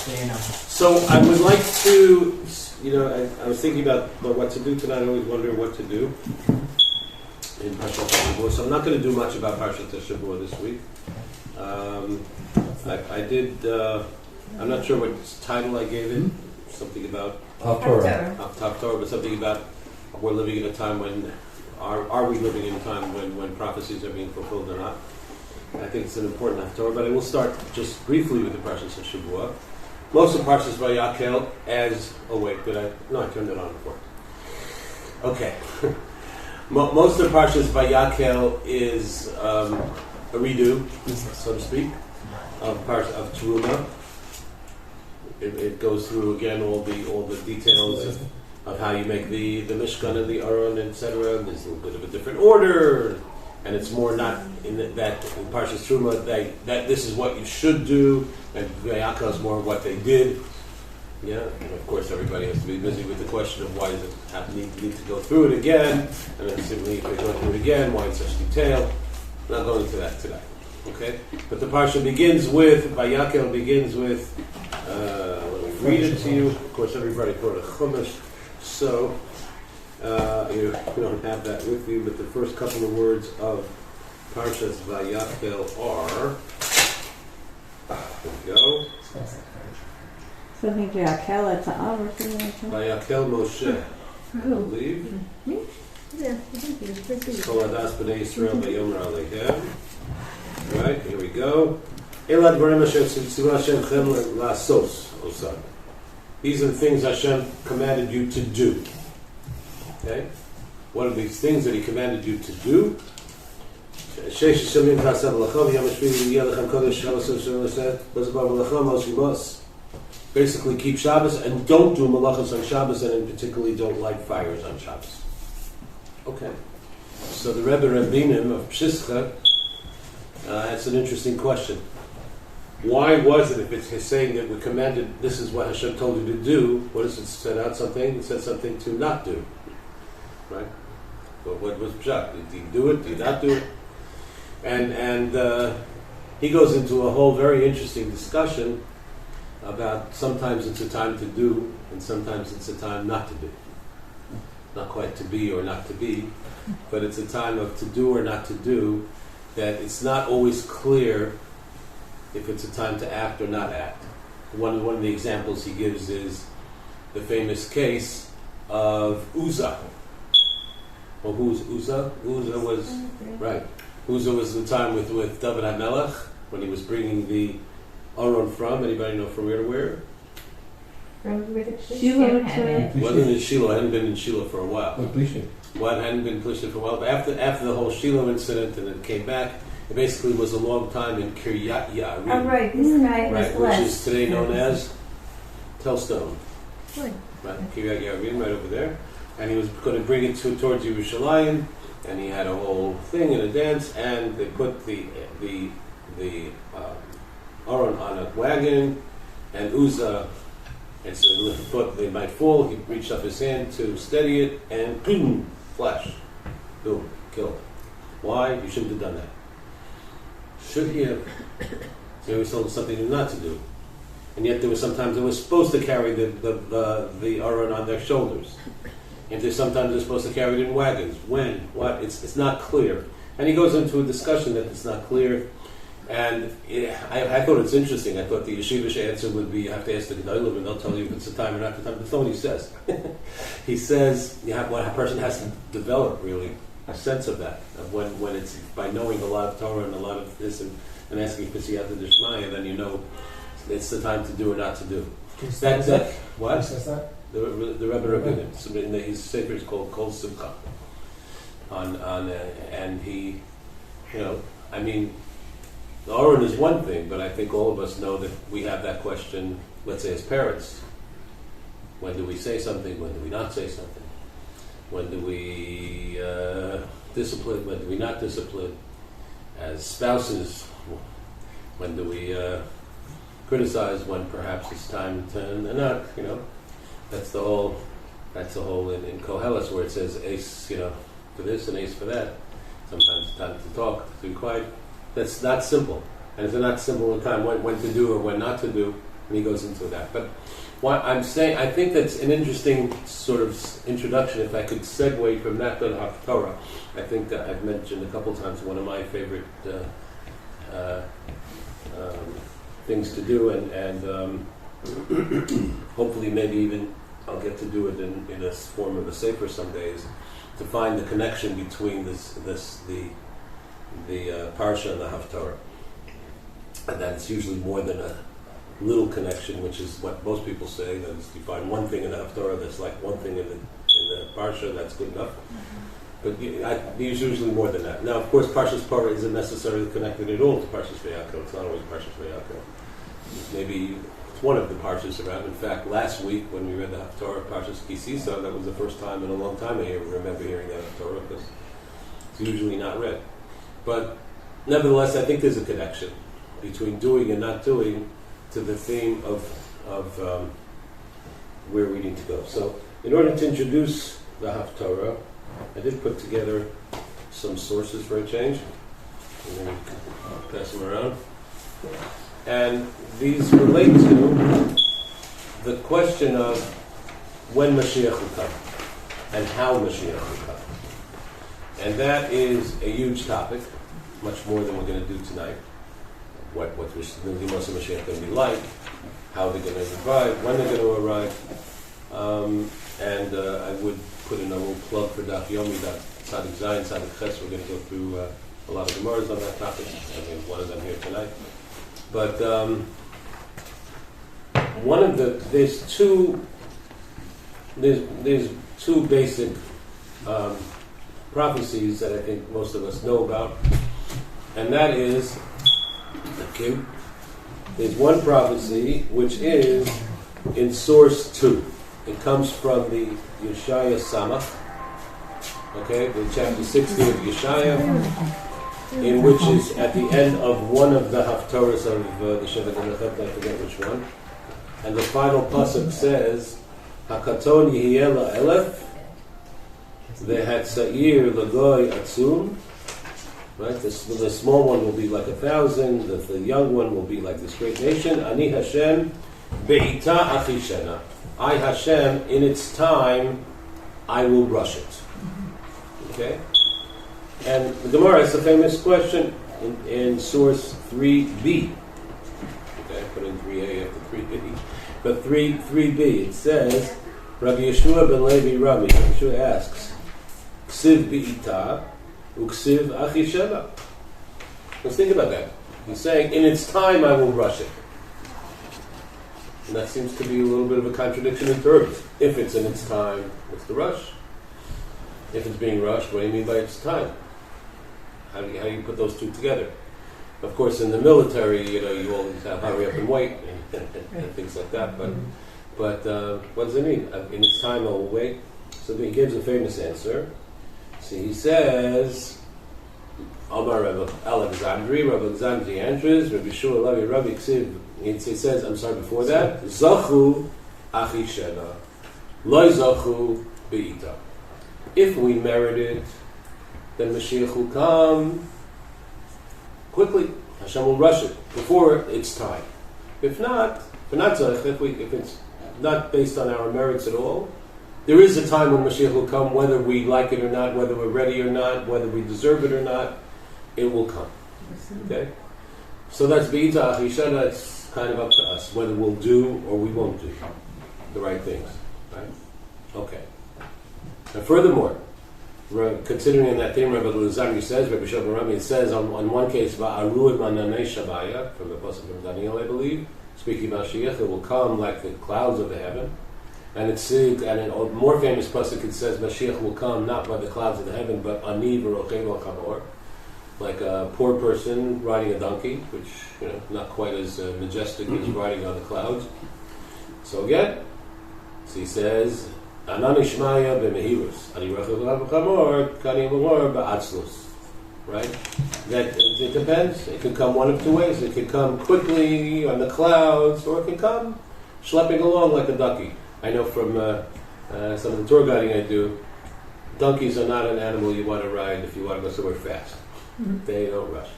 So I would like to, I was thinking about what to do tonight. I always wonder what to do in Parshas Shavua. So I'm not going to do much about Parshas Shavua this week. I did. I'm not sure what title I gave it. Something about Haftarah, but something about we're living in a time when are we living in a time when prophecies are being fulfilled or not? I think it's an important Haftarah, but I will start just briefly with the Parshas of Shavua. Most of Parshas Vayakel as wait, I turned it on before. Okay. Most of Parshas Vayakel is a redo, so to speak, of Teruma. It goes through again all the details of how you make the Mishkan and the Aron, etc. There's a little bit of a different order, and it's more not in that in Parshas Teruma that this is what you should do, and Vayakel is more what they did. Yeah, and of course everybody has to be busy with the question of why does it need to go through it again, and then simply if they go through it again, why in such detail. I'm not going into that today. Okay, but the parsha begins with Vayakel begins with. Let me read it to you. Of course, everybody brought a chumash, so you don't have that with you. But the first couple of words of Parshas Vayakel are. There we go. Something Vayakel, it's an or something like that. Vayakel Moshe, I believe. Yeah. Kol Adas B'nai Yisrael Vayomer Aleichem. Right, here we go. Elad Dvarim Hashem Tzivah Hashem Chem La'asos Osad. These are the things Hashem commanded you to do. Okay? What are these things that He commanded you to do? Basically, keep Shabbos and don't do malachos on Shabbos, and in particularly don't light fires on Shabbos. Okay. So the Rebbe Rabbinim of Pshischa, that's an interesting question. Why was it, if it's saying that we're commanded, this is what Hashem told you to do, what does it set out something? It said something to not do. Right? Well, what was Pshat? Did you do it? Did you not do it? And he goes into a whole very interesting discussion about sometimes it's a time to do and sometimes it's a time not to do. Not quite to be or not to be, but it's a time of to do or not to do, that it's not always clear if it's a time to act or not act. One of the examples he gives is the famous case of Uzzah. Well, who's Uzzah? Uzzah was right. Uzzah was the time with David HaMelech when he was bringing the Aron from. Anybody know from where to where? From where the Shiloh. Wasn't in Shiloh. Hadn't been in Shiloh for a while. What hadn't been Plishtim for a while. But after the whole Shiloh incident and it came back, it basically was a long time in Kiryat Yarim. Oh, right. This guy was blessed. Which is today known as Telstone. Good. Right, Kiryat Yarim, right over there. And he was going to bring it towards Yerushalayim, and he had a whole thing and a dance, and they put the Aron on a wagon, and Uzzah, and so he thought they might fall. He reached up his hand to steady it, and boom, flash, boom, killed. Why? You shouldn't have done that. Should he have? So he was told something not to do, and yet there was sometimes they were supposed to carry the Aron on their shoulders. And sometimes they're supposed to carry it in wagons. When? What? It's not clear. And he goes into a discussion that it's not clear. And I thought it's interesting. I thought the yeshivish answer would be, you have to ask the Gedolim and they'll tell you if it's a time or not a time. That's not what he says. He says a person has to develop, really, a sense of that. Of when it's, by knowing a lot of Torah and a lot of this and asking for Siyata Dishmaya, then you know it's the time to do or not to do. What? Who says that? The Rebbe Rabbinim. His sefer is called Kol Simcha. And he, I mean, the Aron is one thing, but I think all of us know that we have that question, let's say as parents. When do we say something? When do we not say something? When do we discipline? When do we not discipline? As spouses, when do we criticize? When perhaps it's time to not, That's the whole in Koheles where it says ace, for this and ace for that. Sometimes it's time to talk, to be quiet. That's not simple. And it's not simple in time when to do or when not to do. And he goes into that. But what I'm saying, I think that's an interesting sort of introduction. If I could segue from that to the Haftarah, I think that I've mentioned a couple times one of my favorite things to do, and hopefully maybe even I'll get to do it in a form of a sefer some days, to find the connection between the Parsha and the Haftarah. And that it's usually more than a little connection, which is what most people say, that is, you find one thing in the Haftarah that's like one thing in the Parsha, that's good enough. But there's usually more than that. Now, of course, Parshas Parah isn't necessarily connected at all to Parshas Vayakov. It's not always Parshas Vayakov. Maybe it's one of the Parshas around. In fact, last week when we read the Haftarah of Parshas Kisisa, that was the first time in a long time I remember hearing that Haftarah, because it's usually not read. But nevertheless, I think there's a connection between doing and not doing to the theme of where we need to go. So, in order to introduce the Haftarah, I did put together some sources for a change. I'm going to pass them around. And these relate to the question of when Mashiach will come and how Mashiach will come. And that is a huge topic, much more than we're going to do tonight. What the Limos of Mashiach going to be like, how they're going to arrive, when they're going to arrive. And I would put in a little plug for Daf Yomi, that Tzadik Zayin, Tzadik Ches. We're going to go through a lot of Gemaras on that topic. I mean, one of them here tonight. But there's two basic prophecies that I think most of us know about, and that is, there's one prophecy which is in source 2. It comes from the Yeshaya Samach, okay, the chapter 60 of Yeshaya, in which is at the end of one of the Haftarahs of the Shevet HaNechet, I forget which one. And the final pasuk says, Hakaton Yihiyeh La'elef, Vehat Sa'ir Lagoy Atzum. Right, the small one will be like 1,000, the young one will be like this great nation. Ani Hashem Be'ita Achishena. I, Hashem, in its time, I will rush it. Okay? And the Gemara has a famous question in source 3b. Okay, I put in 3a after 3b. But 3b, it says, Rabbi Yeshua ben Levi Rami, Yeshua asks, Ksiv Be'ita, Uksiv Achishena. Let's think about that. He's saying, in its time I will rush it. And that seems to be a little bit of a contradiction in terms. If it's in its time, what's the rush? If it's being rushed, what do you mean by its time? How do you put those two together? Of course, in the military, you always have hurry up and wait and things like that. But what does it mean? In its time, I will wait. So he gives a famous answer. See, he says, Amar Rabbi Alexandri answers, Rabbi Shua Levi Rabbi Ksiv. He says, I'm sorry, before that, Zachu Achishena, Loi Zachu Be'ita. If we merit it, then Mashiach will come quickly. Hashem will rush it before its time. If not, if it's not based on our merits at all, there is a time when Mashiach will come, whether we like it or not, whether we're ready or not, whether we deserve it or not, it will come. Okay? So that's Be'ita Achishena. It's kind of up to us whether we'll do or we won't do the right things. Right? Okay. And furthermore, considering in that theme, Rabbi Elazar says, Rabbi Shlomo Rami, it says on one case, Va'aru et mananei Shabaya, from the Pasuk from Daniel, I believe, speaking about Mashiach, it will come like the clouds of the heaven. And in a more famous Pasuk, it says, Mashiach will come not by the clouds of the heaven, but ani v'rochein al chamor, like a poor person riding a donkey, which, not quite as majestic as riding on the clouds. So again, he says, Anan Ishmaya b'mehirus, ani rochein al chamor, kani amor ba'atzlus. Right? That it depends. It could come one of two ways. It could come quickly on the clouds, or it could come schlepping along like a donkey. I know from some of the tour guiding I do, donkeys are not an animal you want to ride if you want to go somewhere fast. They don't rush.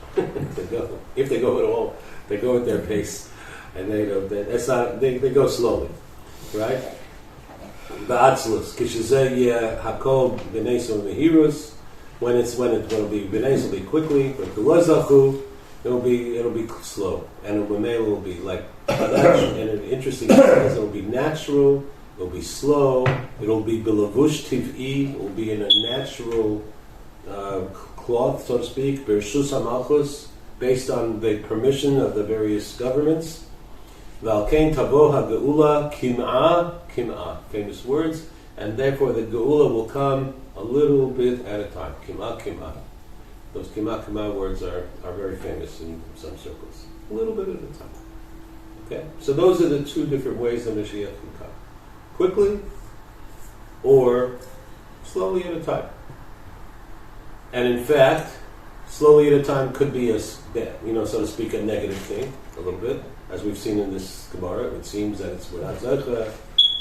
If they go at all, they go at their pace. and they don't. That's not. They go slowly, right? Ba'atzlus kishazeh hakol b'neisom v'hirus. When it'll be b'neis, it'll be quickly. But k'lozachu, it'll be slow, and it will be like. And an interesting is it'll be natural. It'll be slow. It'll be bilavush tiv'i. It will be in a natural cloth, so to speak. Bershus hamalchus, based on the permission of the various governments. V'alkein tavo ha'geula kim'ah, famous words, and therefore the geula will come a little bit at a time. Kim'ah. Those kim'ah words are very famous in some circles. A little bit at a time. Okay, so those are the two different ways that Mashiach can come: quickly or slowly at a time. And in fact, slowly at a time could be so to speak, a negative thing, a little bit. As we've seen in this Gemara, it seems that it's without zecha,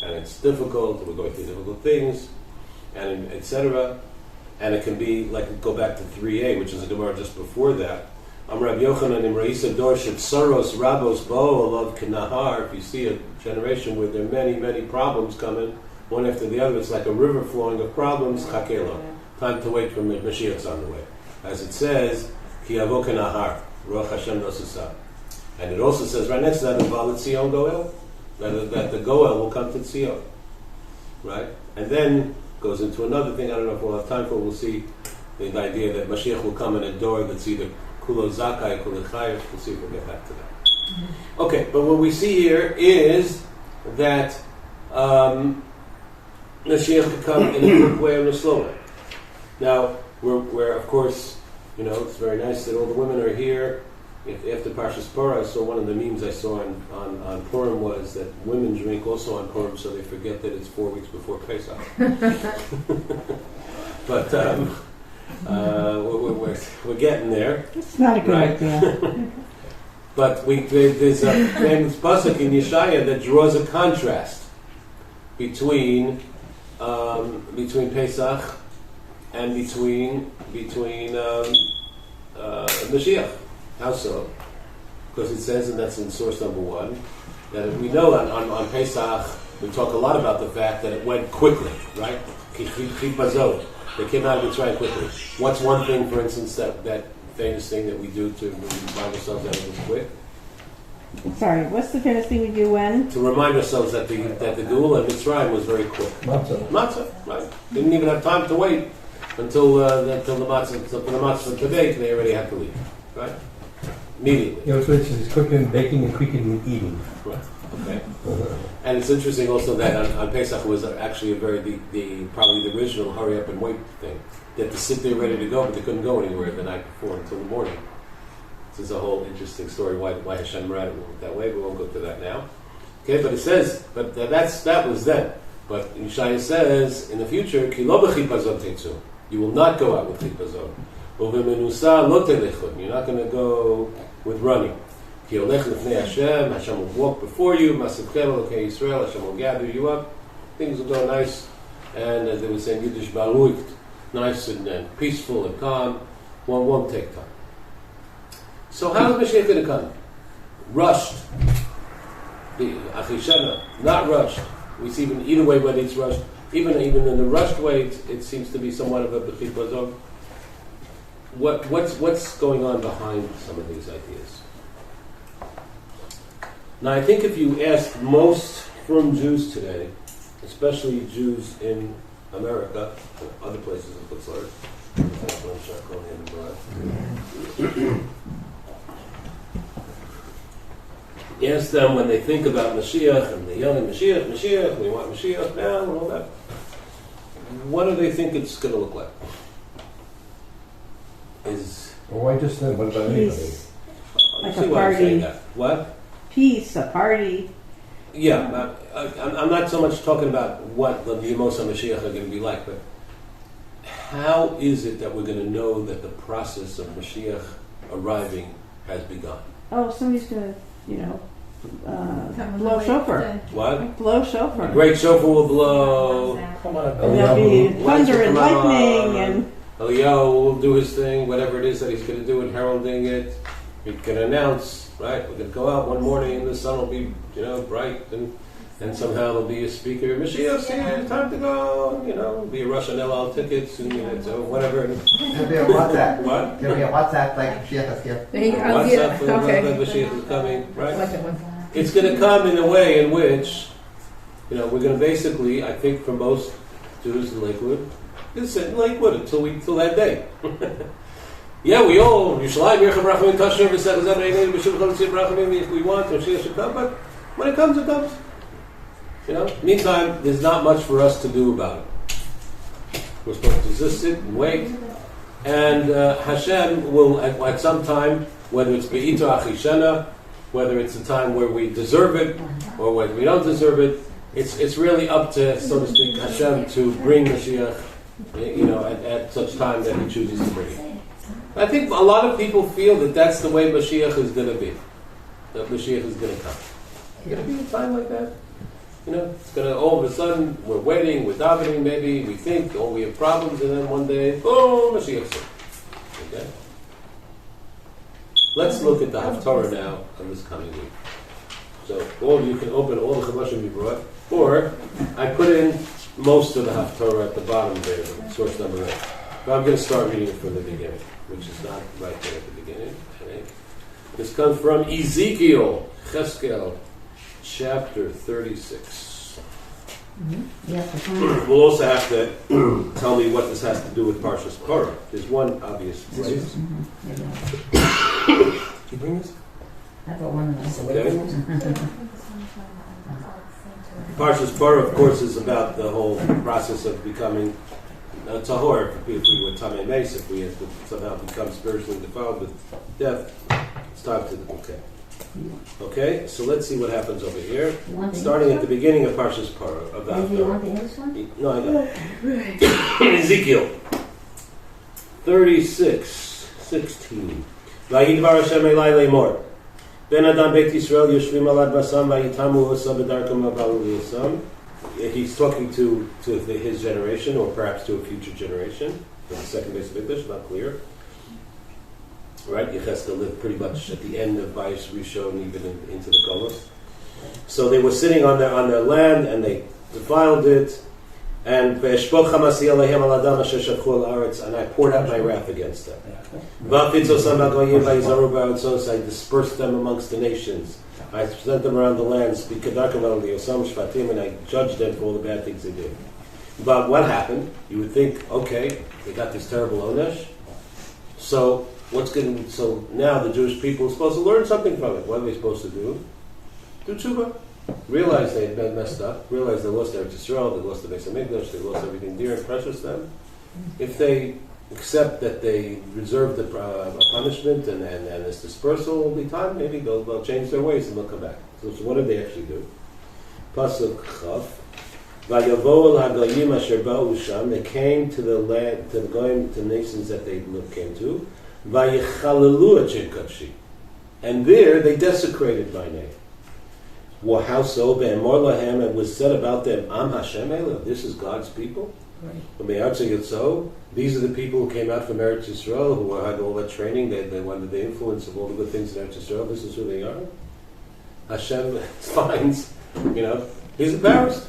and it's difficult, we're going through difficult things, and etc. And it can be, like, go back to 3a, which is a Gemara just before that. Rabbi Yochanan in Reisa Dorshit Saros Rabos Bo Alav Kinahar. If you see a generation where there are many, many problems coming, one after the other, it's like a river flowing of problems, Chakelo. Time to wait for Mashiach's on the way. As it says, Ki Avo Kinahar, Ruach Hashem Nosusa. And it also says right next to that, Valet Zion Goel, that the Goel will come to Zion. Right? And then goes into another thing, I don't know if we'll have time for it, we'll see the idea that Mashiach will come in a door that's either Kulo Zakai, Kulo Chayev. We'll see if we'll get back to that. Mm-hmm. Okay, but what we see here is that Mashiach could come in a quick way or in a slow way. Now, we're of course, it's very nice that all the women are here. After Parshas Parah, I saw one of the memes I saw on Purim was that women drink also on Purim, so they forget that it's 4 weeks before Pesach. But we're getting there. It's not a good idea. But there's a famous pasuk in Yeshaya that draws a contrast between Pesach and between Mashiach. How so? Because it says, and that's in source number 1, that we know on Pesach, we talk a lot about the fact that it went quickly, right? They came out of Mitzrayim quickly. What's one thing, for instance, that famous thing that we do to remind ourselves that it was quick? Sorry, what's the famous thing we do when? To remind ourselves that the Geula in Mitzrayim was very quick. Matzah, right? Didn't even have time to wait until the matzah today. They already had to leave, right? Immediately. So it's cooking, baking, and quickly eating. Right. Okay. And it's interesting also that on Pesach was actually probably the original hurry up and wait thing. They had to sit there ready to go, but they couldn't go anywhere the night before until the morning. This is a whole interesting story why Hashem ran it that way. We won't go to that now. Okay, but it says, that was then. But Yeshaya says in the future, Ki lo b'chipazon teitzu. You will not go out with chipazon. Uvemenusa lo telechun. You're not going to go with running. Ki olech lefnei Hashem. Hashem will walk before you. Masivchem elokei Yisrael. Hashem will gather you up. Things will go nice, and as they would say in Yiddish, barucht, nice and peaceful and calm. One won't take time. So how is Mashiach going to come? Rushed. Achishana, not rushed. We see either way whether it's rushed. Even in the rushed way, it seems to be somewhat of a b'chit bazon. What's going on behind some of these ideas? Now, I think if you ask most from Jews today, especially Jews in America, and other places in Putzlar, ask them when they think about Mashiach and the young Mashiach, we want Mashiach now and all that. What do they think it's going to look like? Why just then? What about anybody? Peace. Like a party. What? Peace, a party. Yeah, I'm not so much talking about what the Yemos HaMashiach are going to be like, but how is it that we're going to know that the process of Mashiach arriving has begun? Oh, somebody's going to, blow shofar. What? Blow shofar. A great shofar will blow. Come on. And there'll be thunder and lightning and... Eliyahu will do his thing, whatever it is that he's going to do in heralding it. we can announce, right? We're going to go out one morning and the sun will be, bright, and somehow there'll be a speaker. Mashiach's here, it's time to go. Be a Russian LL tickets and so whatever. It'll be a WhatsApp. What? It'll be a WhatsApp like Mashiach is here. WhatsApp for okay. that Mashiach is coming, right? Like that one. It's going to come in a way in which, we're going to basically, I think for most Jews in Lakewood, it's sit in Lakewood until that day. Yeah, we all, Yerushalayim, Yercham Rachamim, Tasher, V'Sech, Zem, Re'eneim, B'Shem, Chol, Rachamim, if we want, Mashiach should come, but when it comes, it comes. Meantime, there's not much for us to do about it. We're supposed to just sit and wait, and Hashem will, at some time, whether it's Be'ito Achishena, whether it's a time where we deserve it, or whether we don't deserve it, it's really up to, so to speak, Hashem to bring Mashiach, at such time that He chooses to bring it. I think a lot of people feel that that's the way Mashiach is going to be. That Mashiach is going to come. It's going to be a time like that. It's going to, all of a sudden, we're waiting, we're davening, maybe, we think, we have problems, and then one day, boom, Mashiach's here. Okay? Let's look at the Haftarah now of this coming week. So, all of you can open all the Chumashim you brought, or I put in most of the Haftarah at the bottom there, source number 8. But I'm going to start reading it from the beginning, which is not right there at the beginning. Okay? This comes from Ezekiel, Cheskel, chapter 36. We'll also have to tell me what this has to do with Parshas Parah. There's one obvious place. Can you bring this? I got one of those. Okay. Parshas Parah, of course, is about the whole process of becoming tahor. If we were tamei meis, if we had to somehow become spiritually defiled with death, it's time to Okay, so let's see what happens over here. Starting at the beginning of Parshas Parah. Do you want the English one? No, I don't. Ezekiel 36:16. Vayidvar Hashem Elai Lemor. Ben Adam Beit Yisrael Yoshvim Alad Basam Vayitamu Osam B'Darkam Avalu Yisam. He's talking to his generation, or perhaps to a future generation. The second base of English, not clear. Right, Yecheskel lived pretty much at the end of Bayis Rishon, even into the Golos. So they were sitting on their land, and they defiled it. And and I poured out my wrath against them. I dispersed them amongst the nations. I sent them around the lands, and I judged them for all the bad things they did. But what happened? You would think, okay, they got this terrible onesh. So now the Jewish people are supposed to learn something from it. What are they supposed to do? Do tshuva. Realize they had messed up. Realize they lost Eretz Yisrael. They lost the Beis Hamikdash. They lost everything dear and precious to them. If they accept that they reserve the punishment and this dispersal will be time, maybe they'll change their ways and they'll come back. So what did they actually do? Pasuk Chav. Vayavoel hagayim asher ba'u sham. They came to the land, to the goyim, to the nations that they came to. Vayichalelu et Kadshi. And there they desecrated my name. How so? Be'emor lahem, it was said about them, Am Hashem Elah, this is God's people. So these are the people who came out from Eretz Yisrael, who had all that training, they wanted the influence of all the good things in Eretz Yisrael. This is who they are. Hashem finds, he's embarrassed.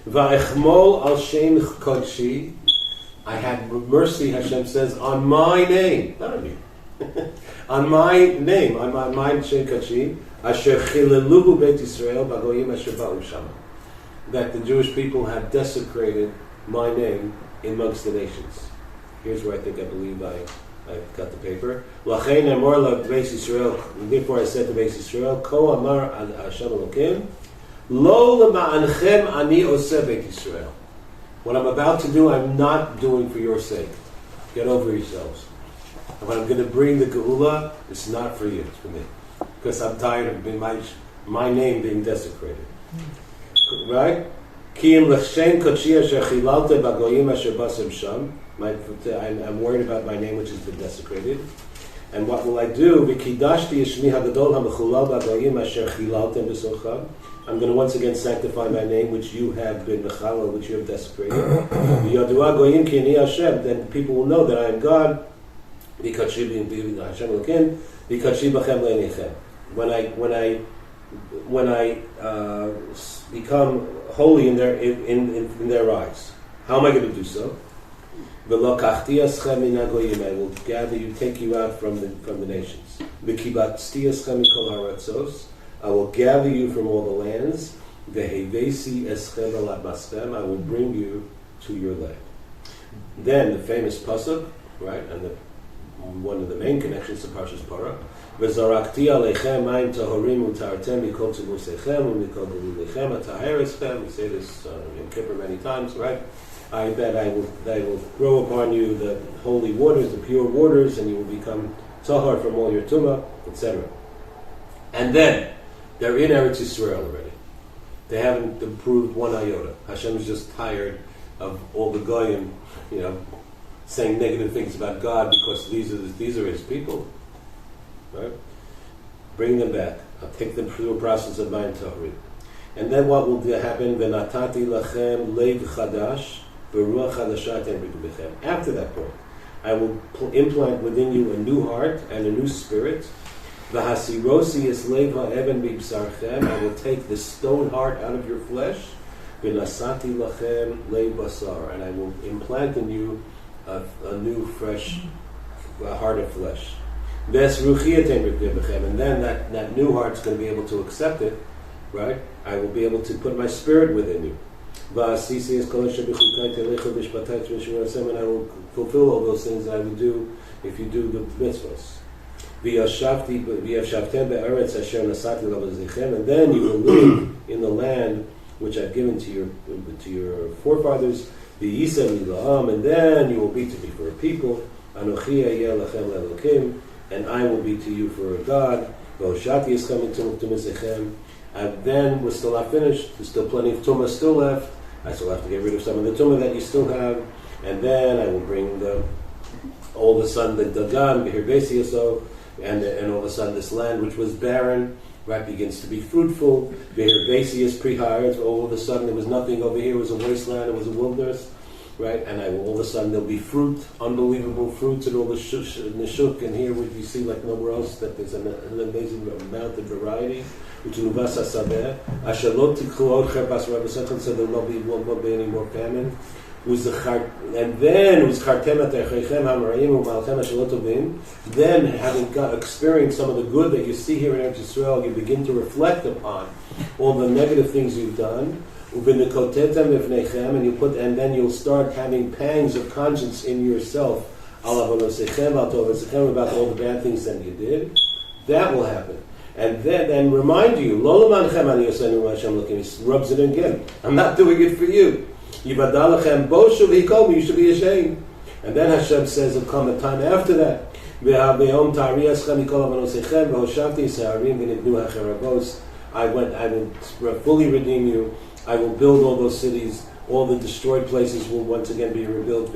Va'echmol al shem kodshi, I had mercy, Hashem says, on my name, not on you, on my name, on my shem kodshi, asher chileluhu beit Yisrael bagoyim asher ba'u shama, that the Jewish people have desecrated my name amongst the nations. Here's where I believe I got the paper. L'chein amor la beis Yisrael. Therefore I said to beis Yisrael, Ko amar Hashem Elokim, Lo lema'anchem ani oseh beit Yisrael. What I'm about to do, I'm not doing for your sake. Get over yourselves. And when I'm going to bring the Geula, it's not for you, it's for me. Because I'm tired of being my name being desecrated. Right? I'm worried about my name which has been desecrated. And what will I do? I'm going to once again sanctify my name which you have been mechalel, which you have desecrated. Then people will know that I am God. become holy in their eyes. How am I going to do so? I will gather you, take you out from the nations. I will gather you from all the lands. I will bring you to your land. Then the famous pasuk, right, and one of the main connections to Parshas Parah. V'zarakti aleichem mayim tahorim utartem mikol tzibusechem umikol gelulechem atahereschem. We say this in Kippur many times, right? I bet I will throw upon you the holy waters, the pure waters, and you will become tahar from all your tumah, etc. And then they're in Eretz Yisrael already. They haven't improved one iota. Hashem is just tired of all the goyim, saying negative things about God because these are His people. Right? Bring them back. I'll take them through a process of Mayim Tahrim. And then what will happen? V'natati lachem leiv chadash v'ruach chadasha tenbriku b'chem. After that point, I will implant within you a new heart and a new spirit. V'hasirosi es leiv ha'even b'bsarchem. I will take the stone heart out of your flesh. V'nasati lachem leiv basar. And I will implant in you a new, fresh heart of flesh. And then that new heart's going to be able to accept it, right? I will be able to put my spirit within you. And I will fulfill all those things that I will do if you do the mitzvahs. And then you will live in the land which I've given to your forefathers. And then you will be to me for a people. And I will be to you for a God. And then we're still not finished. There's still plenty of tumah still left. I still have to get rid of some of the tumah that you still have. And then I will bring all of a sudden the Dagan, Behir and all of a sudden this land which was barren, right, begins to be fruitful. Behir Besius Prihar, all of a sudden there was nothing over here, it was a wasteland, it was a wilderness. Right, and all of a sudden there'll be fruit, unbelievable fruits, and all the neshuk, and here would you see like nowhere else that there's an amazing amount of variety. Which so there won't be any more famine. And then having experienced some of the good that you see here in Eretz Yisrael, you begin to reflect upon all the negative things you've done. And then you'll start having pangs of conscience in yourself about all the bad things that you did. That will happen. And then remind you, he rubs it in again. I'm not doing it for you. You should be ashamed. And then Hashem says there'll come a time after that. I will fully redeem you. I will build all those cities. All the destroyed places will once again be rebuilt.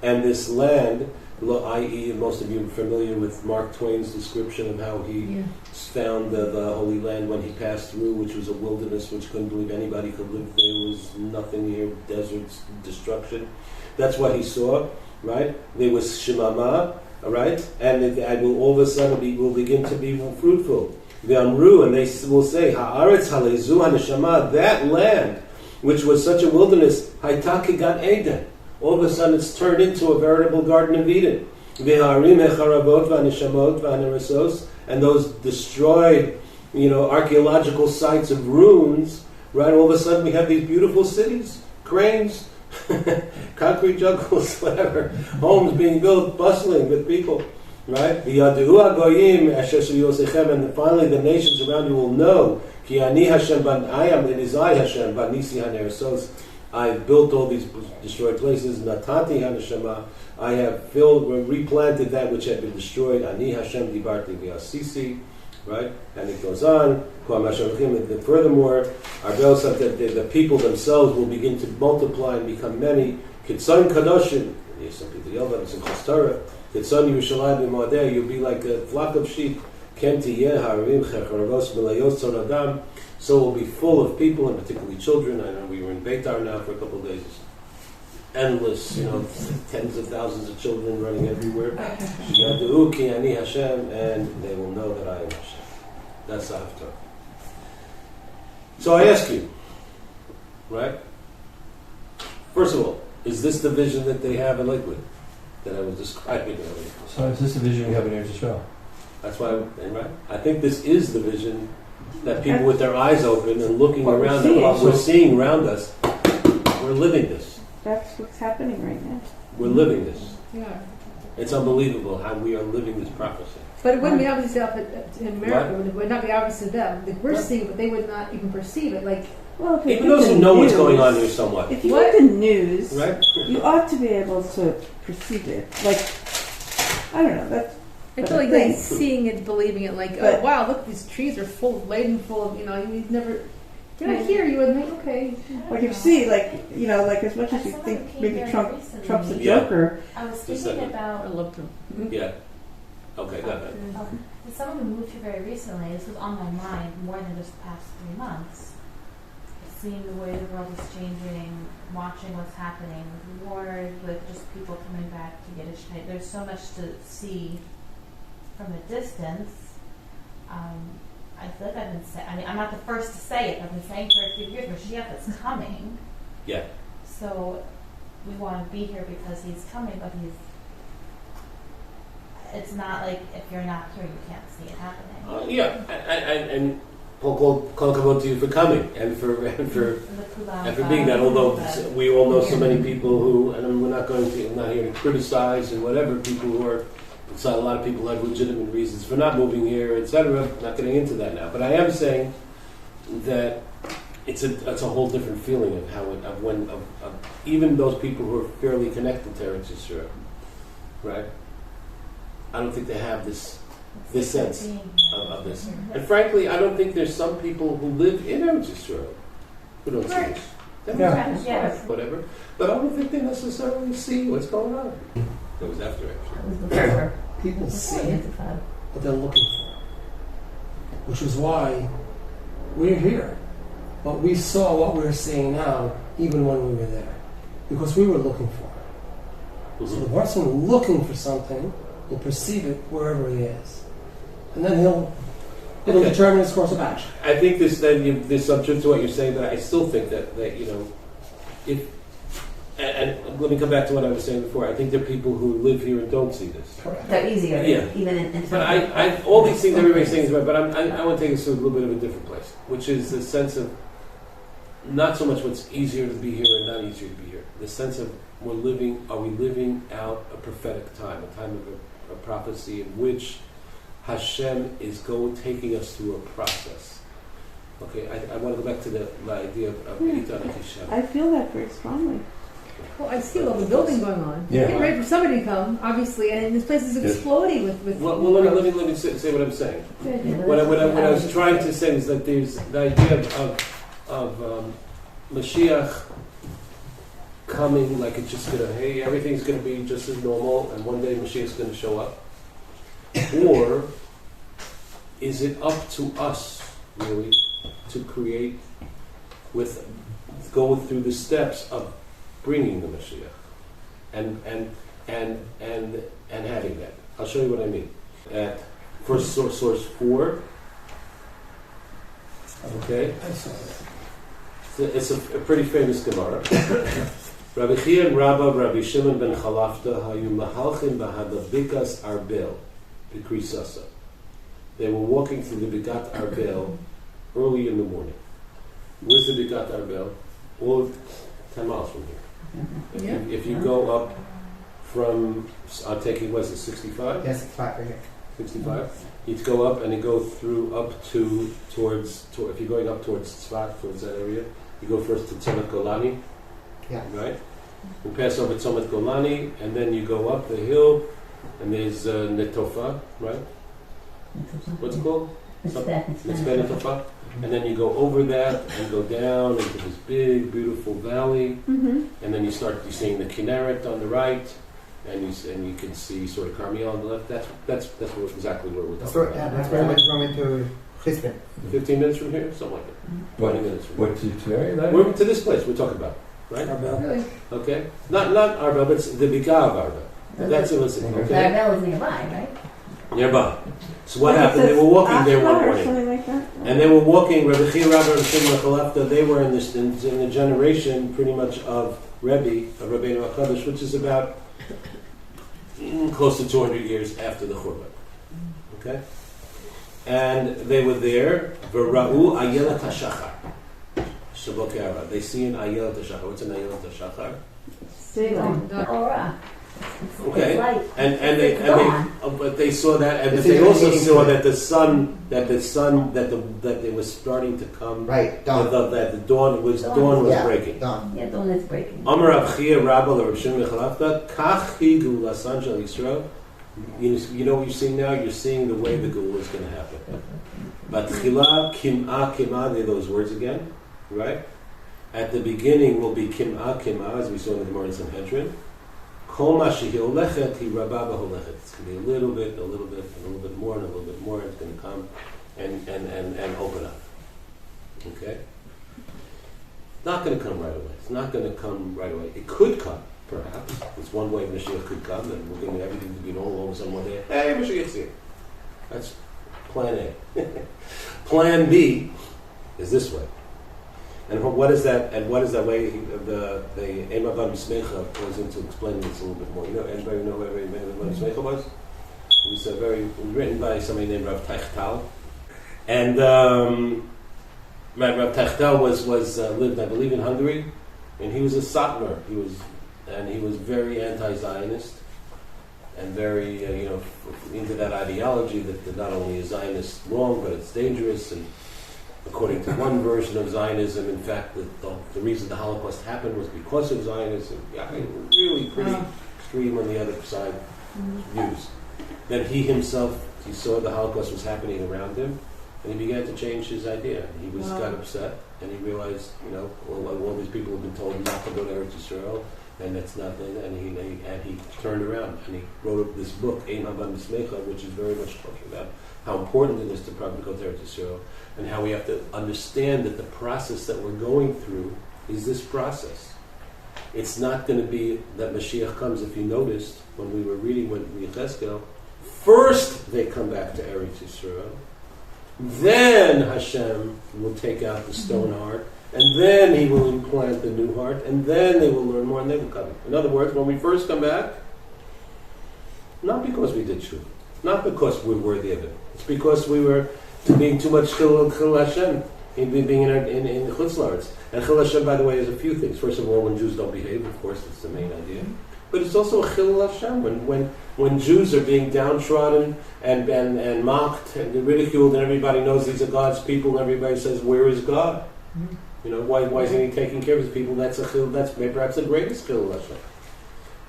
And this land, i.e., most of you are familiar with Mark Twain's description of how he found the Holy Land when he passed through, which was a wilderness, which couldn't believe anybody could live there. There was nothing here, deserts, destruction. That's what he saw, right? There was Shemama, right? And it will all of a sudden will begin to be fruitful. The Amru, and they will say, Haaretz halezu haneshama, that land, which was such a wilderness, Haitaki Gan Eden. All of a sudden it's turned into a veritable Garden of Eden. And those destroyed, archaeological sites of ruins, right? All of a sudden we have these beautiful cities, cranes, concrete jungles, whatever, homes being built, bustling with people, right? And finally the nations around you will know, it is I Hashem, I have built all these destroyed places. Natati haneshama. I have replanted that which had been destroyed. Ani Hashem dibarti v'asisi. Right, and it goes on. And furthermore, the people themselves will begin to multiply and become many. Kitsan kadoshim. Some people yell about it in Haftarah. Kitsan Yerushalayim b'Moadeh. You'll be like a flock of sheep. So we'll be full of people, and particularly children. I know we were in Beitar now for a couple of days. endless, tens of thousands of children running everywhere. Yadu ki ani Hashem, and they will know that I am Hashem. That's the Haftarah. So I ask you, right? First of all, is this the vision that they have in Lakewood that I was describing earlier? So is this the vision we have in Eretz Yisrael? That's why, right? I think this is the vision that people with their eyes open and looking around at what we're seeing around us, we're living this. That's what's happening right now. We're living this. Yeah. It's unbelievable how we are living this prophecy. But it wouldn't be obvious in America. It would not be obvious to them. Like, we're seeing it, but they would not even perceive it. Like, Well, if Even those who know what's going on here somewhat. If you read the news, Right? you ought to be able to perceive it. Like, I don't know. That's I But feel I like they think- seeing it, believing it. Like, But- oh wow, look, these trees are laden full of. You'd never. You're not here. You would think, okay. like you see, like as much as you think maybe Trump's a Yeah. joker. I was Just thinking a second. I about love them. Yeah. Okay, got it. someone who moved here very recently. This was on my mind more than just the past 3 months. Seeing the way the world is changing, watching what's happening with wars, with just people coming back to get a shit. There's so much to see from a distance. I feel like I've been saying, I'm not the first to say it, I've been saying for a few years, Mashiach is coming. Yeah. So we want to be here because he's coming, but it's not like if you're not here, you can't see it happening. Yeah, and Kol Kavod to you for coming and for being that. Although we all know so many people who, and I'm not here to criticize and whatever, people who are. So a lot of people have legitimate reasons for not moving here, etc. Not getting into that now, but I am saying that it's a whole different feeling of how of even those people who are fairly connected to Eretz Yisrael, right? I don't think they have this sense of this, and frankly, I don't think there's some people who live in Eretz Yisrael who don't see this. They don't Yes. whatever, but I don't think they necessarily see what's going on. That was after actually. That was before. People see Before what they're looking for, which is why we're here. But we saw what we're seeing now even when we were there, because we were looking for it. So the person looking for something will perceive it wherever he is, and then it'll determine his course of action. I think this subject to what you're saying, but I still think that if and let me come back to what I was saying before. I think there are people who live here and don't see this. Correct. They're easier, Yeah. even in But I all these things everybody's saying is right, but I want to take us to a little bit of a different place, which is the sense of not so much what's easier to be here and not easier to be here. The sense of are we living out a prophetic time, a time of a prophecy in which Hashem is taking us through a process. Okay, I want to go back to the idea of Itan Hashem. I feel that very strongly. Well, I see all the building going on. Yeah. Getting ready for somebody to come, obviously, and this place is exploding with. Well, let me say what I'm saying. What I was trying to say is that there's the idea of Mashiach coming like it's just everything's gonna be just as normal, and one day Mashiach's gonna show up, or is it up to us really to create go through the steps of bringing the Mashiach and having that? I'll show you what I mean. At first source 4. Okay. I saw that. It's a pretty famous Gemara. Rabbi Chia and Rabbi Shimon ben Chalafta hayu mahalchim b'hadabikas arbel b'krisasa. They were walking through the Bikat Arbel early in the morning. Where's the Bikat Arbel? Well, 10 miles from here. If you go up from, I'm taking, what is it, 65? Yes, it's right here. 65. You'd go up and you go through up towards if you're going up towards Tzfat, towards that area, you go first to Tzomet Golani, Yeah. right? You pass over Tzomet Golani, and then you go up the hill, and there's Netofa, right? What's it called? It's Netofa. And then you go over that and go down into this big, beautiful valley, Mm-hmm. and then you're seeing the Kinneret on the right, and you can see sort of Carmel on the left. That's exactly where we're talking about. That's where we're going to Chisbin. 15 minutes from here, something like that. 20 minutes from here. What to area that? We're to this place we're talking about. right? Arbel. Really? Okay, not Arbel, but it's the Bika of Arbel. That's illicit. The Okay, Arbel is nearby, right? nearby. So what Like it happened? They says were walking there Haftarah one or morning. something like that. And they were walking, Rabbi Chia, Rabbi and Shimon Chalafta, they were in the generation pretty much of Rebbe, of Rabbeinu HaKadosh, which is about close to 200 years after the Churban. Okay? And they were there, V'ra'u Ayelet HaShachar. Shabokera. They see an Ayelet HaShachar. What's an Ayelet HaShachar? Daylight. Dark. Aurora. Okay. It's light. And It's dawn. but they saw that, and It's they also illuminating saw to that that it was starting to come. Right, dawn. That the dawn was Yeah, breaking. dawn. Yeah, dawn is breaking. Amar Rav Chia Rabba Rav Shimon Chalafta Kach Higu Lasan Shel Yisrael. You know what you're seeing now? You're seeing the way the Gula is going to happen. But Chila Kim'ah, they're those words again, right? At the beginning will be Kim'ah, as we saw in the Gemara in Sanhedrin. Kol ma shehi olechet hi rabba b'holechet. It's going to be a little bit, and a little bit more, and a little bit more. It's going to come and open up. Okay? Not going to come right away. It's not going to come right away. It could come, perhaps. It's one way Mashiach could come, and we're going to everything to be all of a sudden one day. Hey, Mashiach's here. That's plan A. Plan B is this way. And what is that? And what is that way? The Ema Van Smecha goes into explaining this a little bit more. You know, anybody know who Ema Van Smecha was? It was written by somebody named Rav Teichtal, and Rav Teichtal was lived, I believe, in Hungary, and he was a Satmar. He was very anti-Zionist and very into that ideology that not only is Zionist wrong, but it's dangerous. And according to one version of Zionism, in fact, the reason the Holocaust happened was because of Zionism. Yeah, really pretty extreme on the other side views. Then he saw the Holocaust was happening around him, and he began to change his idea. He got upset, and he realized, all these people have been told not to go to Eretz Yisrael, and that's nothing. And he turned around and he wrote this book, Ein Haban B'Smecha, which is very much talking about how important it is to probably go to Eretz Yisrael, and how we have to understand that the process that we're going through is this process. It's not going to be that Mashiach comes. If you noticed when we were reading with Yechezkel, first they come back to Eretz Yisrael, then Hashem will take out the stone heart, and then He will implant the new heart, and then they will learn more, and they will come. In other words, when we first come back, not because we did tshuva, not because we're worthy of it. It's because we were being too much chil Hashem, being in Chutz La'aretz. And chil Hashem, by the way, is a few things. First of all, when Jews don't behave, of course, that's the main idea. But it's also a chil Hashem when Jews are being downtrodden and mocked and ridiculed, and everybody knows these are God's people, and everybody says, "Where is God? Why isn't He taking care of His people?" That's perhaps the greatest chil Hashem.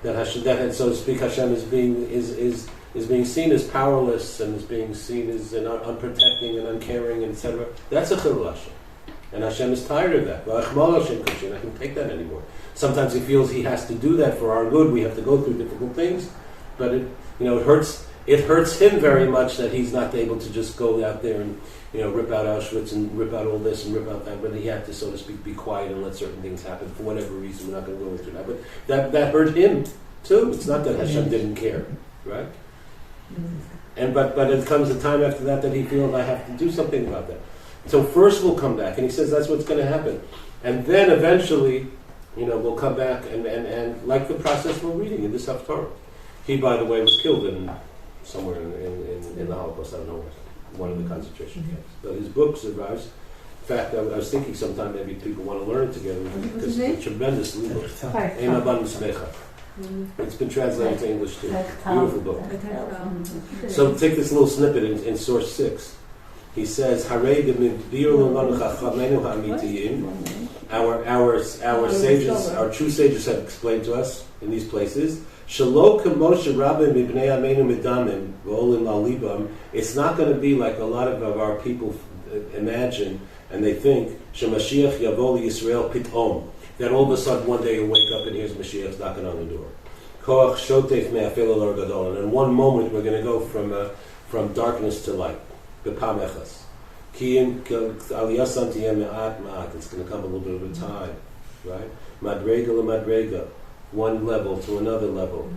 That so to speak, Hashem is being seen as powerless, and is being seen as unprotecting and uncaring, etc. That's a chil Hashem. And Hashem is tired of that. I can take that anymore. Sometimes He feels He has to do that for our good. We have to go through difficult things, but it hurts. It hurts Him very much that He's not able to just go out there and rip out Auschwitz and rip out all this and rip out that. But He had to, so to speak, be quiet and let certain things happen for whatever reason. We're not going to go into that. But that hurt Him too. It's not that Hashem didn't care, right? But it comes a time after that He feels I have to do something about that. So first we'll come back, and He says that's what's going to happen, and then eventually, we'll come back and like the process we're reading in this Haftarah. He, by the way, was killed somewhere in the Holocaust. I don't know where, one of the concentration camps. But his book survives. In fact, I was thinking sometime maybe people want to learn it together because it's a tremendous book. Ein Haban B'Smecha. It's been translated to English too. Beautiful book. So take this little snippet in source 6. He says, our sages, our true sages have explained to us in these places, it's not going to be like a lot of our people imagine, and they think, that all of a sudden one day you'll wake up and here's Mashiach knocking on the door. And in one moment we're going to go from darkness to light. It's going to come a little bit of a time. right? Madrega lemadrega, one level to another level.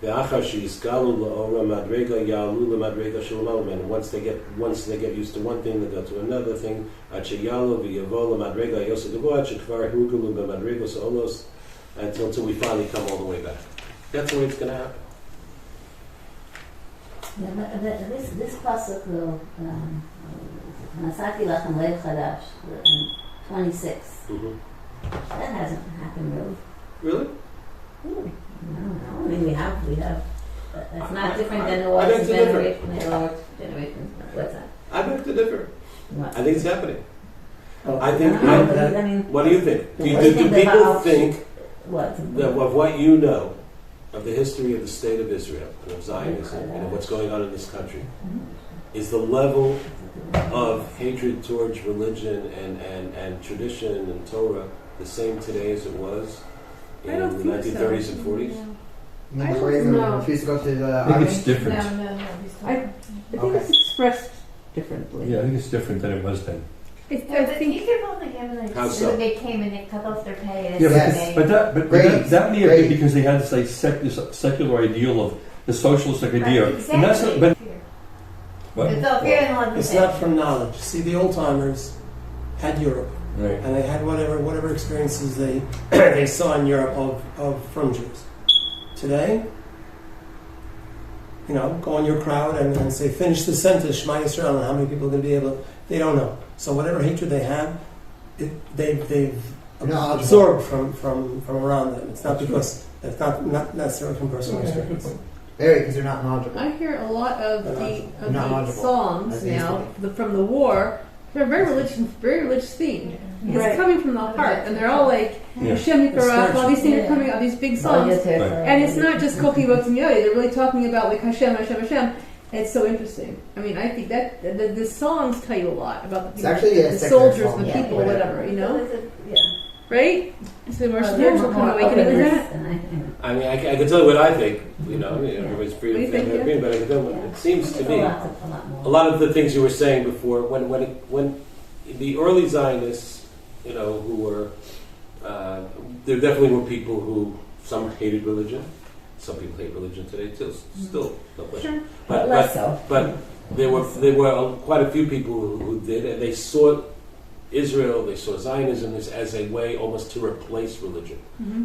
Ve'achar she'yiskalu la'ora madrega ya'alu lemadrega shalom. And once they get used to one thing, they go to another thing. Ad she'yalu v'yavo lemadrega yoseh gavoa ad shekvar hurgulu b'madregos olos, until we finally come all the way back. That's the way it's going to happen. This pasuk, Nasati lachem lev chadash, 26. That hasn't happened really. Really? I don't know. I mean, we have. It's not different than it was generation. What's that? I beg to differ. What? I think it's happening. Oh, I think. I mean, What do you think? Do What do you people think about- think what? that of what you know of the history of the state of Israel and of Zionism and of what's going on in this country is the level of hatred towards religion and tradition and Torah the same today as it was in I don't the think 1930s so. and 40s? You mean I the don't way they know. refuse to go to the I think army? it's different. No. I think Okay. it's expressed differently. Yeah, I think it's different than it was then. I Yeah, but think you could only give like How so? they came and they cut off their pay and Yeah, Yes. that may have been Great. because they had this like secular ideal of the socialist idea, Exactly. and that's not, but what? It's all fear and love. It's not from knowledge. See, the old timers had Europe, Right. and they had whatever experiences they they saw in Europe from Jews. Today, go in your crowd and say, finish the sentence, Shema Yisrael, and how many people are going to be able to, they don't know. So whatever hatred they have, they've No, absorbed from around them. It's not because, it's not necessarily from personal experience. Very, because they're not knowledgeable. I hear a lot of the Not knowledgeable. songs That's now from the war. They're very religious themed. It's Right. coming from the heart, and they're all like Yeah. Hashem Yikarach, all these things are Yeah. coming out, these big Oh, songs. yes, yes, Right. And it's not just Koki Yoyi, they're really talking about like Hashem. And it's so interesting. I mean, I think that the songs tell you a lot about It's actually a the secular soldiers, song, the yeah, people, whatever. whatever, you know? Yeah. Right? So more Well, spiritual kind of awakening is that? I mean, I can tell you what I think. Everybody's free What do to you have think, their opinion, but I can tell you what it seems to me. A lot more. A lot of the things you were saying before, when the early Zionists, who were, there definitely were people who, some hated religion, some people hate religion today too, still, no question. But less so. But there were quite a few people who did, and they saw Israel, they saw Zionism as a way almost to replace religion.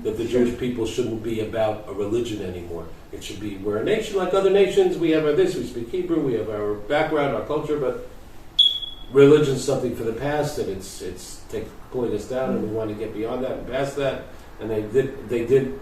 That the Jewish people shouldn't be about a religion anymore. It should be, we're a nation like other nations, we have our this, we speak Hebrew, we have our background, our culture, but religion's something for the past, and it's pulling us down, and we want to get beyond that and past that. And they did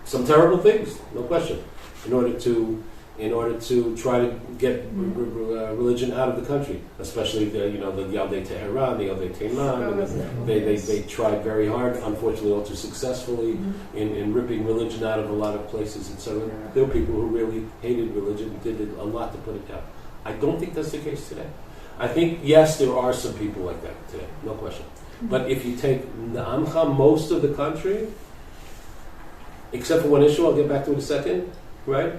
some terrible things, no question, in order to try to get religion out of the country, especially the Yaldei Tehran, the Yaldei Teiman. They tried very hard, unfortunately all too successfully, in ripping religion out of a lot of places. And so there were people who really hated religion, did a lot to put it down. I don't think that's the case today. I think, yes, there are some people like that today, no question. But if you take Na'amcha, most of the country, except for one issue, I'll get back to it in a second, right?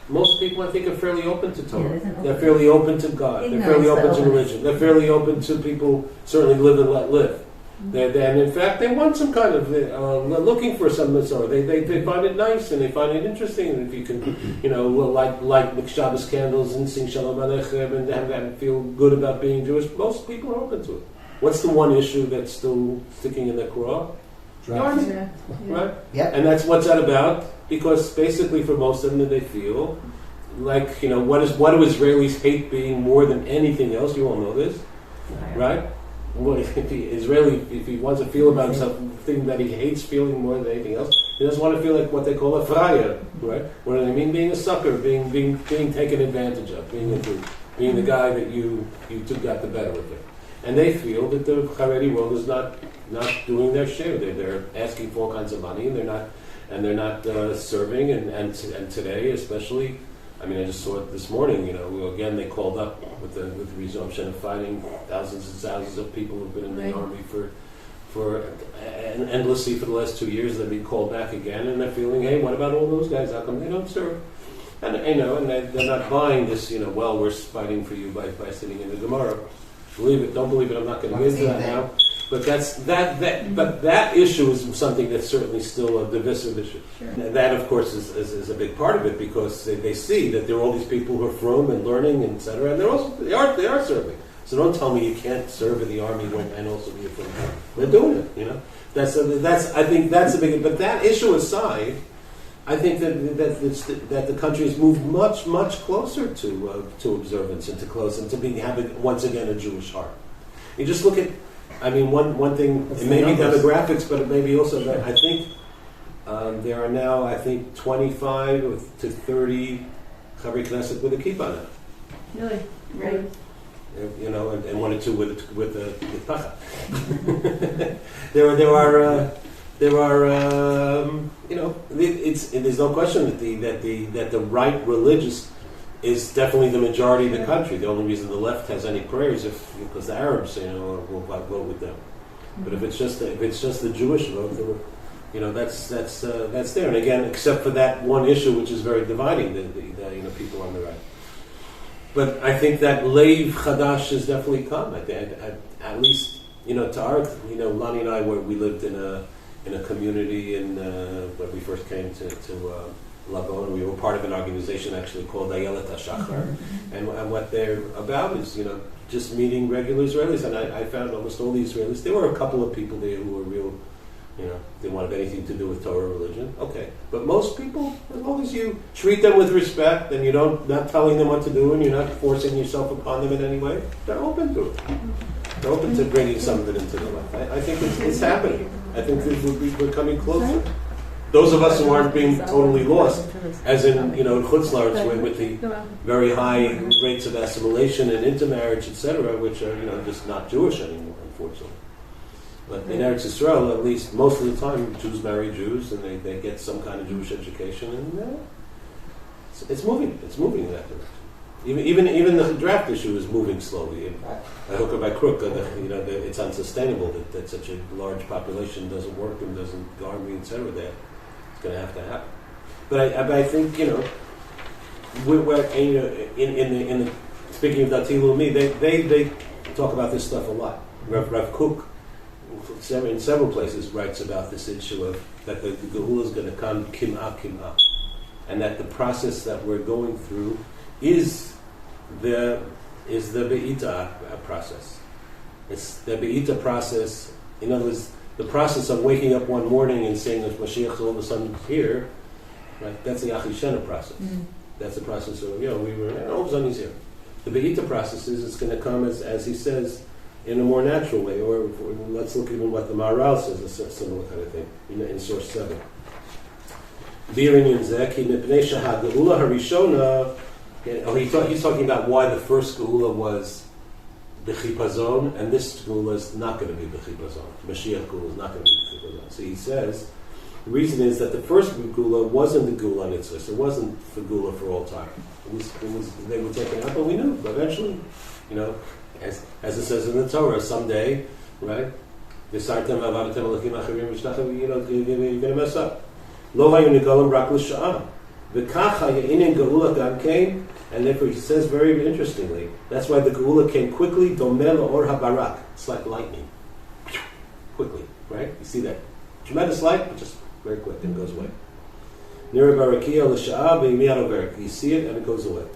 Most people, I think, are fairly open to Torah. Yeah, They're fairly open to God. They're fairly open to religion. They're fairly open to people certainly live and let live. And in fact, they want some kind of looking for some Masorah. They find it nice and they find it interesting. And if you can, light Shabbos candles and sing Shalom Aleichem and have that and feel good about being Jewish, most people are open to it. What's the one issue that's still sticking in their craw? Yeah. Right? Yep. And that's what's that about? Because basically for most of them they feel like, what do Israelis hate being more than anything else? You all know this, right? Well, if he wants to feel about himself, thing that he hates feeling more than anything else, he doesn't want to feel like what they call a fraya, right? What do they mean? Being a sucker, being taken advantage of, being the guy that you two got the better of it. And they feel that the Haredi world is not doing their share. They're asking for all kinds of money, and they're not serving. And today, especially, I mean, I just saw it this morning. Again, they called up with the resumption of fighting. Thousands and thousands of people who've been in the army for endlessly for the last 2 years. They've been called back again, and they're feeling, hey, what about all those guys? How come they don't serve? And they're not buying this. We're fighting for you by sitting in the Gemara. Believe it, don't believe it. I'm not going to get into that now. But that issue is something that's certainly still a divisive issue. Sure. And that, of course, is a big part of it because they see that there are all these people who are from and learning, and et cetera, and they are serving. So don't tell me you can't serve in the army and also be a from. They're doing it. You know, I think that's a big. But that issue aside, I think that the country has moved much closer to observance and to close and to having once again a Jewish heart. You just look at. I mean, one thing, it may be demographics, but it may be also that I think there are now, 25 to 30 Chavri Knesset with a kippah now. Really? Right. You know, and 1 or 2 with Parah. there are you know, there's no question that the right religious is definitely the majority of the country. The only reason the left has any prayers because the Arabs, you know, will vote with them. But if it's just the Jewish vote, you know, that's there. And again, except for that one issue, which is very dividing, the you know, people on the right. But I think that Leiv Chadash has definitely come. At least, you know, to our, you know, Lonnie and I, we lived in a community when we first came to Labon. We were part of an organization actually called Ayelet HaShachar, and what they're about is, you know, just meeting regular Israelis. And I found almost all the Israelis. There were a couple of people there who were real, you know, didn't want to have anything to do with Torah religion. Okay, but most people, as long as you treat them with respect and not telling them what to do and you're not forcing yourself upon them in any way, they're open to it. They're open to bringing some of it into their life. I think it's happening. I think we're coming closer. Those of us who aren't being totally lost, as in, you know, Chutz La'aretz with the very high rates of assimilation and intermarriage, etc., which are, you know, just not Jewish anymore, unfortunately. But in Eretz Yisrael, at least most of the time, Jews marry Jews and they get some kind of Jewish education, and it's moving. It's moving in that direction. Even the draft issue is moving slowly. By hook or by crook, you know, it's unsustainable that such a large population doesn't work and doesn't garner, etc. That it's going to happen. But I think, you know, we're you know, in the speaking of Dati Leumi, they talk about this stuff a lot. Rav Kook, in several places, writes about this issue of that the Geula is going to come kim'ah, and that the process that we're going through is the Be'ita process. It's the Be'ita process. In other words, the process of waking up one morning and saying that Mashiach is all of a sudden here, right? That's the Achishena process. Mm-hmm. That's the process of, you know, we were, all of a sudden he's here. The Be'ita process is it's going to come, as he says, in a more natural way. Or let's look even what the Maharal says, a similar kind of thing, in source 7. He's talking about why the first Geula was B'chipazon, and this Geula is not going to be B'chipazon. Mashiach Geula is not going to be B'chipazon. So he says, the reason is that the first Geula wasn't the Geula Nitzvah. It wasn't the Geula for all time. It was they were taken out, but we knew. But eventually, you know, as it says in the Torah, someday, right? You know, you're going to mess up. Lo hayu nigalim rak l'sha'ah. V'kacha ye'inin geula gam came, and therefore he says very interestingly, that's why the geula came quickly, domeh la'or habarak. It's like lightning. Quickly, right? You see that? Tremendous light, but just very quick and goes away. Nira barakia l'sha'ah v'yimiyad overik. You see it and it goes away.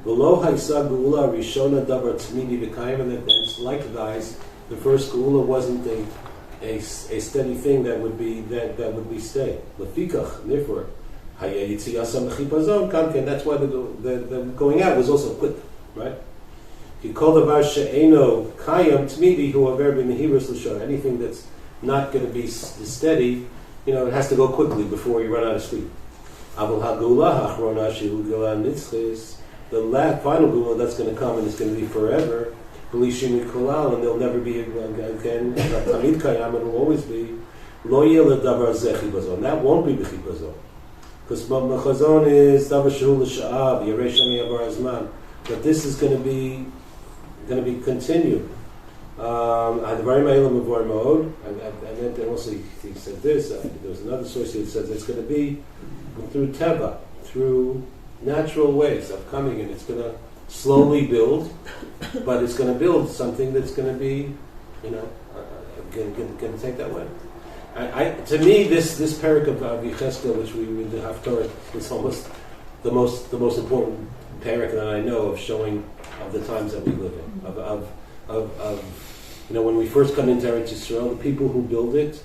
V'lo ha'isa geula rishona davar tzmidi v'kayim, and it's likewise, the first geula wasn't a steady thing that would be stay. Lefikach, therefore, that's why the going out was also quick, right? Anything that's not going to be steady, you know, it has to go quickly before you run out of sleep. The final gula that's going to come and it's going to be forever. And there'll never be again. It will always be. That won't be b'chipazon, because b'chipazon is davar shehu l'sha'av yeresh ani avar hazman. But this is going to be continued. And then also he said this. There's another source that says it's going to be through teva, through natural ways of coming, and it's going to slowly build, but it's going to build something that's going to be, you know, going to take that way. To me, this parak of Yechezkel, which we read the Haftarah, is almost the most important parak that I know of showing of the times that we live in. Of when we first come into Eretz Yisrael, the people who build it,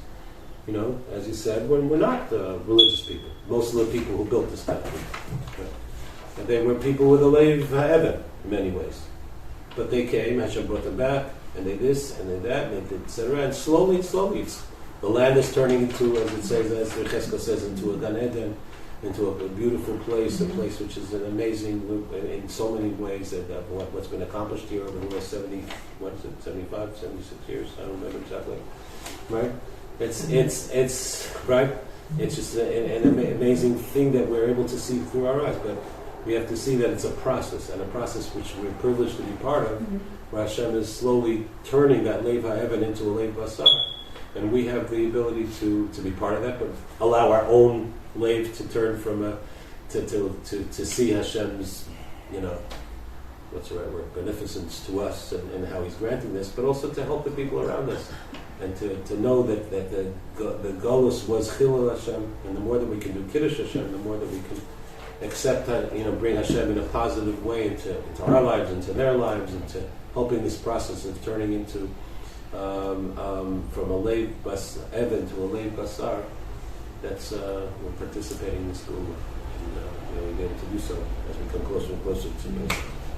as you said, we're not religious people. Most of the people who built this country, they were people with a leiv ha'evan in many ways. But they came, Hashem brought them back, and they this, and they that, and they did, etc. And slowly, the land is turning into, as it says, as Yechezkel says, into a Gan Eden, into a beautiful place, a place which is an amazing, in so many ways, that what's been accomplished here over the last 75, 76 years, I don't remember exactly, right? It's right. It's just an amazing thing that we're able to see through our eyes, but we have to see that it's a process, and a process which we're privileged to be part of, where Hashem is slowly turning that leiv ha'evan into a leiv basar. And we have the ability to be part of that, but allow our own leiv to turn from to see Hashem's, what's the right word, beneficence to us and how He's granting this, but also to help the people around us, and to know that the golus was chilul Hashem, and the more that we can do kiddush Hashem, the more that we can accept, bring Hashem in a positive way into our lives, into their lives, into helping this process of turning into from a leiv evan to a leiv basar. That's we're participating in this school, and we're able to do so as we come closer and closer to